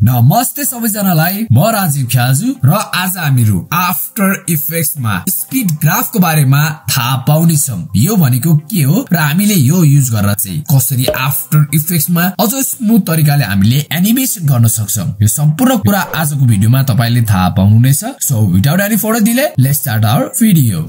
नमस्ते सबैजनालाई, म राजीव ख्याजु र आज हामीहरु आफ्टर इफेक्ट्स मा स्पीड ग्राफ को बारेमा थाहा पाउने छौं। यो भनेको के हो र हामीले यो युज गरेर चाहिँ कसरी आफ्टर इफेक्ट्स मा अझ स्मुथ तरिकाले हामीले एनिमेसन गर्न सक्छौं। यो सम्पूर्ण कुरा आजको भिडियोमा तपाईले थाहा पाउनुहुनेछ। So without any further delay, let's start our video.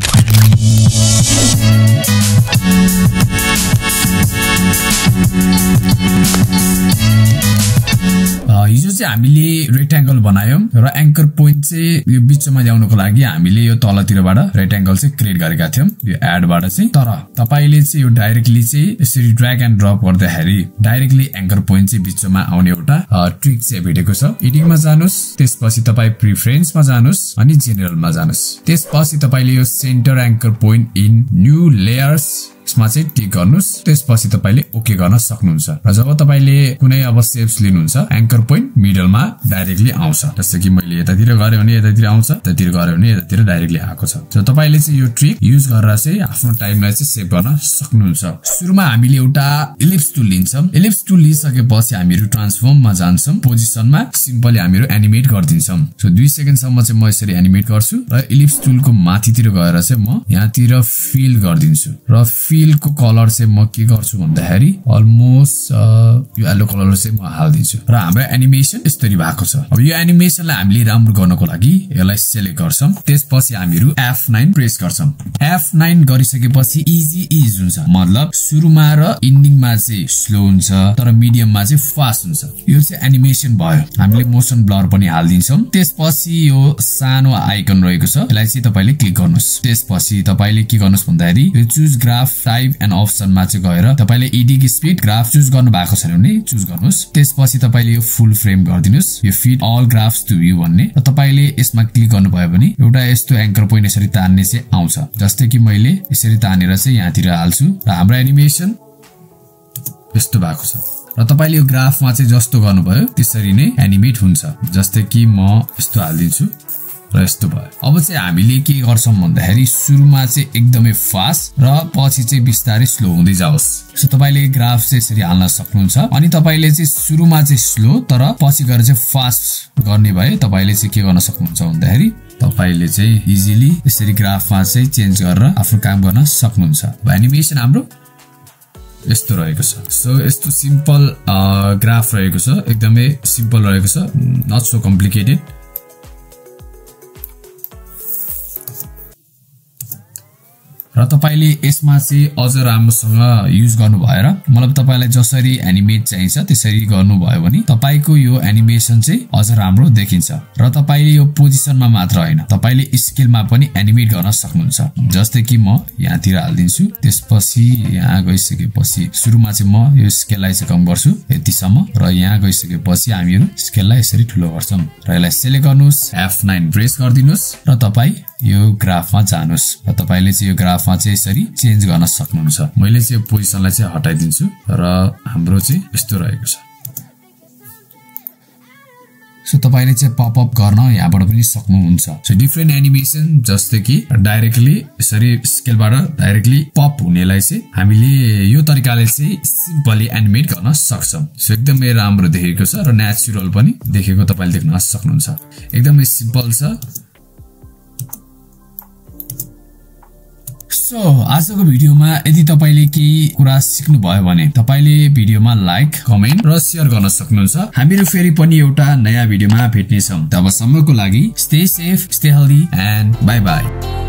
हिजो चाहिँ हामीले रेक्टेंगल बनायौं र एंकर पोइन्ट चाहिँ यो बीचमा ल्याउनको लागि हामीले यो तलतिरबाट रेक्टेंगल चाहिँ क्रिएट गरेका थियौं यो एडबाट चाहिँ। तर तपाईले चाहिँ यो डाइरेक्टली चाहिँ यसरी ड्र्याग एन्ड ड्रप गर्दाखेरि डाइरेक्टली एंकर पोइन्ट चाहिँ बीचमा आउने एउटा ट्रिक चाहिँ भेटेको छ। एडिटिङमा जानुस्, त्यसपछि तपाई प्रिफरेन्समा जानुस् अनि जेनरलमा जानुस्। त्यसपछि तपाईले यो centre anchor point in new layers यसमा चाहिँ टिक गर्नुस्। त्यसपछि तपाईले ओके गर्न सक्नुहुन्छ र जब तपाईले कुनै अब शेप्स लिनुहुन्छ एंकर पोइन्ट मिडलमा डाइरेक्टली आउँछ। जस्तै कि मैले यतातिर गरे भने यतातिर आउँछ, त्यतातिर गरे भने यतातिर डाइरेक्टली आएको छ। सो तपाईले चाहिँ यो ट्रिक युज गरेर चाहिँ आफ्नो टाइमलाई चाहिँ सेभ गर्न सक्नुहुन्छ। सुरुमा हामीले एउटा इलिप्स टुल लिन्छौं। इलिप्स टुल लिइसकेपछि हामीहरु ट्रान्सफर्ममा जान्छौं। पोजिसनमा सिम्पली हामीहरु एनिमेट गर्दिन्छौं। सो 2 सेकेन्डसम्म चाहिँ म यसरी एनिमेट गर्छु र इलिप्स टुलको माथितिर गएर चाहिँ म यहाँतिर फिल गर्दिन्छु र फिलको कलर चाहिँ म के गर्छु भन्दाखेरि अलमोस्ट यो येलो कलर चाहिँ म हाल्दिन्छु र हाम्रो एनिमेसन यसरी भएको छ। अब यो एनिमेसनलाई हामीले राम्रो गर्नको लागि यसलाई सिलेक्ट गर्छौं। त्यसपछि हामीहरु F9 प्रेस गर्छौं। F9 गरिसकेपछि इजी इज हुन्छ, मतलब सुरुमा र एन्डिङमा चाहिँ स्लो हुन्छ तर मिडियममा चाहिँ फास्ट हुन्छ। यो चाहिँ एनिमेसन भयो। हामीले मोसन ब्लर पनि हाल्दिन्छौं। त्यसपछि यो सानो आइकन रहेको छ, यसलाई चाहिँ तपाईले क्लिक गर्नुस्। त्यसपछि तपाईले के गर्नुस् भन्दाखेरि यो चुज ग्राफ टाइप एन्ड अप्सनमा चाहिँ गएर तपाईले एडिट स्पीड ग्राफ चुज गर्नु भएको छैन भने चुज गर्नुस्। त्यसपछि तपाईले यो फुल फ्रेम गर्दिनुस्, यो fit all graphs to view भन्ने र तपाईले यसमा क्लिक गर्नु भयो भने एउटा यस्तो एंकर पोइन्ट यसरी तान्ने चाहिँ आउँछ। जस्तै कि मैले यसरी तानेर चाहिँ यहाँतिर हाल्छु र हाम्रो एनिमेसन यस्तो भएको छ। र तपाईले यो ग्राफमा चाहिँ जस्तो गर्नुभयो त्यसरी नै एनिमेट हुन्छ। जस्तै कि म यस्तो हाल्दिन्छु र यस्तो भयो। अब चाहिँ हामीले के गर्छौं भन्दाखेरि सुरुमा चाहिँ एकदमै फास्ट र पछि चाहिँ बिस्तारै स्लो हुँदै जाओस्। सो तपाईले ग्राफ चाहिँ यसरी हाल्न सक्नुहुन्छ अनि तपाईले चाहिँ सुरुमा चाहिँ स्लो तर पछि गएर चाहिँ फास्ट गर्ने भए तपाईले चाहिँ के गर्न सक्नुहुन्छ भन्दाखेरि तपाईले चाहिँ इजिली यसरी ग्राफमा चाहिँ चेन्ज गरेर आफ्नो काम गर्न सक्नुहुन्छ। एनिमेसन हाम्रो यस्तो रहेको छ। सो यस्तो सिम्पल ग्राफ रहेको छ, एकदमै सिम्पल रहेको छ, नट सो कम्प्लिकेटेड। र तपाईले यसमा चाहिँ अझ राम्रोसँग युज गर्नु भएर मतलब तपाईलाई जसरी एनिमेट चाहिन्छ त्यसरी गर्नु भयो भने तपाईको यो एनिमेसन चाहिँ अझ राम्रो देखिन्छ। र तपाईले यो पोजिसनमा मात्र हैन, तपाईले स्केलमा पनि एनिमेट गर्न सक्नुहुन्छ। जस्तै कि म यहाँतिर हाल्दिन्छु, त्यसपछि यहाँ गइसकेपछि सुरुमा चाहिँ म यो स्केललाई चाहिँ कम गर्छु यतिसम्म र यहाँ गइसकेपछि हामीहरु स्केललाई यसरी ठुलो गर्छौं र यसलाई सिलेक्ट गर्नुस्, F9 प्रेस गर्दिनुस् र तपाई यो ग्राफमा जानुस् र तपाईले चाहिँ यो ग्राफमा चाहिँ यसरी चेन्ज गर्न सक्नुहुन्छ। मैले चाहिँ यो पोजिसनलाई चाहिँ हटाइदिन्छु र हाम्रो चाहिँ यस्तो रहेको छ। सो तपाईले चाहिँ पप अप गर्न यहाँबाट पनि सक्नुहुन्छ। सो डिफरेन्ट एनिमेसन जस्तै कि डाइरेक्टली यसरी स्केलबाट डाइरेक्टली पप हुनेलाई चाहिँ हामीले यो तरिकाले चाहिँ सिम्पली एनिमेट गर्न सक्छौं। सो एकदमै राम्रो देखेको छ र नेचुरल पनि देखेको तपाईले देख्न सक्नुहुन्छ। एकदमै सिम्पल छ। सो आजको भिडियोमा यदि तपाईले केही कुरा सिक्नु भयो भने तपाईले भिडियोमा लाइक, कमेन्ट र शेयर गर्न सक्नुहुन्छ। हामीहरु फेरि पनि एउटा नयाँ भिडियोमा भेट्ने छौं। तबसम्मको लागि stay safe, stay healthy and bye bye.